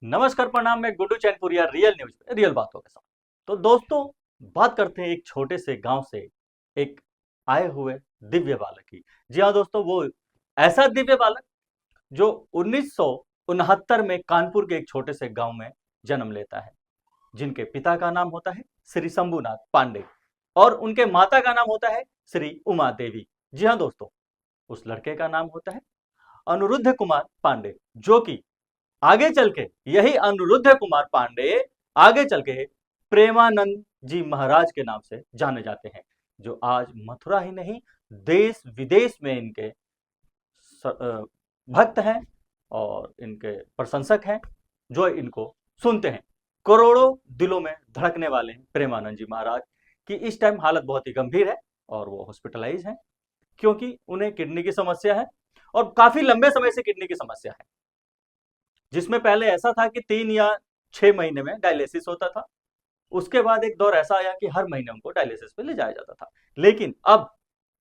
नमस्कार प्रणाम, मैं गुड्डू चैनपुरिया रियल न्यूज पे रियल बातों के साथ। तो दोस्तों, बात करते हैं एक छोटे से गांव से एक आए हुए दिव्य बालक की। जी हाँ दोस्तों, वो ऐसा दिव्य बालक जो 1969 में कानपुर के एक छोटे से गांव में जन्म लेता है, जिनके पिता का नाम होता है श्री शंभुनाथ पांडे और उनके माता का नाम होता है श्री उमा देवी। जी हाँ दोस्तों, उस लड़के का नाम होता है अनिरुद्ध कुमार पांडे, जो कि आगे चल के यही अनिरुद्ध कुमार पांडे आगे चल के प्रेमानंद जी महाराज के नाम से जाने जाते हैं, जो आज मथुरा ही नहीं देश विदेश में इनके भक्त हैं और इनके प्रशंसक हैं, जो इनको सुनते हैं। करोड़ों दिलों में धड़कने वाले हैं प्रेमानंद जी महाराज की। इस टाइम हालत बहुत ही गंभीर है और वो हॉस्पिटलाइज हैं, क्योंकि उन्हें किडनी की समस्या है और काफी लंबे समय से किडनी की समस्या है, जिसमें पहले ऐसा था कि 3 या 6 महीने में डायलिसिस होता था। उसके बाद एक दौर ऐसा आया कि हर महीने उनको डायलिसिस पे ले जाया जाता था, लेकिन अब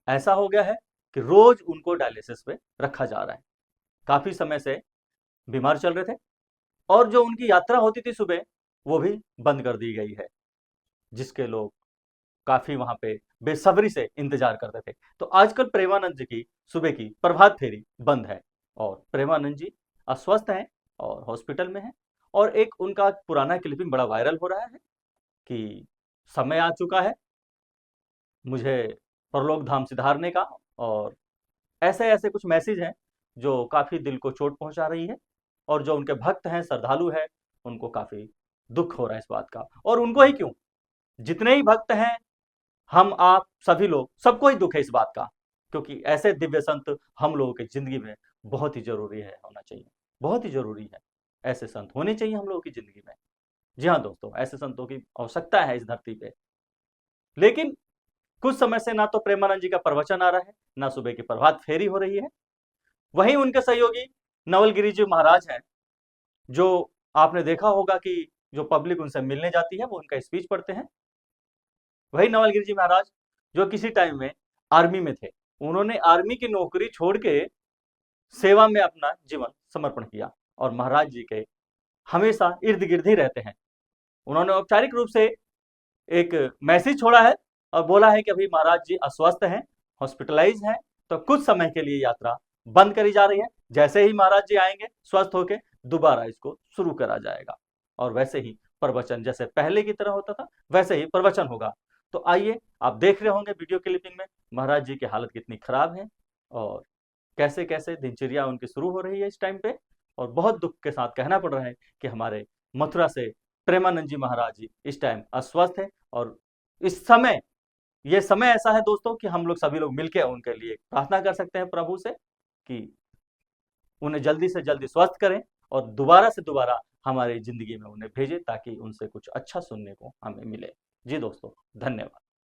ऐसा हो गया है कि रोज उनको डायलिसिस पे रखा जा रहा है। काफी समय से बीमार चल रहे थे और जो उनकी यात्रा होती थी सुबह, वो भी बंद कर दी गई है, जिसके लोग काफी वहां पे बेसब्री से इंतजार करते थे। तो आजकल प्रेमानंद जी की सुबह की प्रभात फेरी बंद है और प्रेमानंद जी अस्वस्थ हैं और हॉस्पिटल में हैं। और एक उनका पुराना क्लिपिंग बड़ा वायरल हो रहा है कि समय आ चुका है मुझे परलोक धाम सिधारने का, और ऐसे ऐसे कुछ मैसेज हैं जो काफी दिल को चोट पहुंचा रही है, और जो उनके भक्त हैं, श्रद्धालु हैं, उनको काफी दुख हो रहा है इस बात का। और उनको ही क्यों, जितने ही भक्त हैं, हम आप सभी लोग, सबको ही दुख है इस बात का, क्योंकि ऐसे दिव्य संत हम लोगों की जिंदगी में बहुत ही जरूरी है, होना चाहिए, बहुत ही जरूरी है। ऐसे संत होने चाहिए हम लोगों की जिंदगी में। जी हाँ दोस्तों, ऐसे संतों की आवश्यकता है इस धरती पे। लेकिन कुछ समय से ना तो प्रेमानंद जी का प्रवचन आ रहा है, ना सुबह की प्रभात फेरी हो रही है। वहीं उनके सहयोगी नवलगिरी जी महाराज हैं, जो आपने देखा होगा कि जो पब्लिक उनसे मिलने जाती है वो उनका स्पीच पढ़ते हैं। वही नवलगिरी जी महाराज जो किसी टाइम में आर्मी में थे, उन्होंने आर्मी की नौकरी छोड़ के सेवा में अपना जीवन समर्पण किया और महाराज जी के हमेशा इर्द गिर्द ही रहते हैं। उन्होंने औपचारिक रूप से एक मैसेज छोड़ा है और बोला है कि अभी महाराज जी अस्वस्थ हैं, हॉस्पिटलाइज हैं, तो कुछ समय के लिए यात्रा बंद करी जा रही है। जैसे ही महाराज जी आएंगे स्वस्थ होके, दोबारा इसको शुरू करा जाएगा और वैसे ही प्रवचन जैसे पहले की तरह होता था वैसे ही प्रवचन होगा। तो आइए, आप देख रहे होंगे वीडियो क्लिपिंग में महाराज जी की हालत कितनी खराब है और कैसे कैसे दिनचर्या उनकी शुरू हो रही है इस टाइम पे। और बहुत दुख के साथ कहना पड़ रहा है कि हमारे मथुरा से प्रेमानंद जी महाराज जी इस टाइम अस्वस्थ है। और इस समय, ये समय ऐसा है दोस्तों कि हम लोग सभी लोग मिलकर उनके लिए प्रार्थना कर सकते हैं प्रभु से कि उन्हें जल्दी से जल्दी स्वस्थ करें और दोबारा से दोबारा हमारी जिंदगी में उन्हें भेजें, ताकि उनसे कुछ अच्छा सुनने को हमें मिले। जी दोस्तों, धन्यवाद।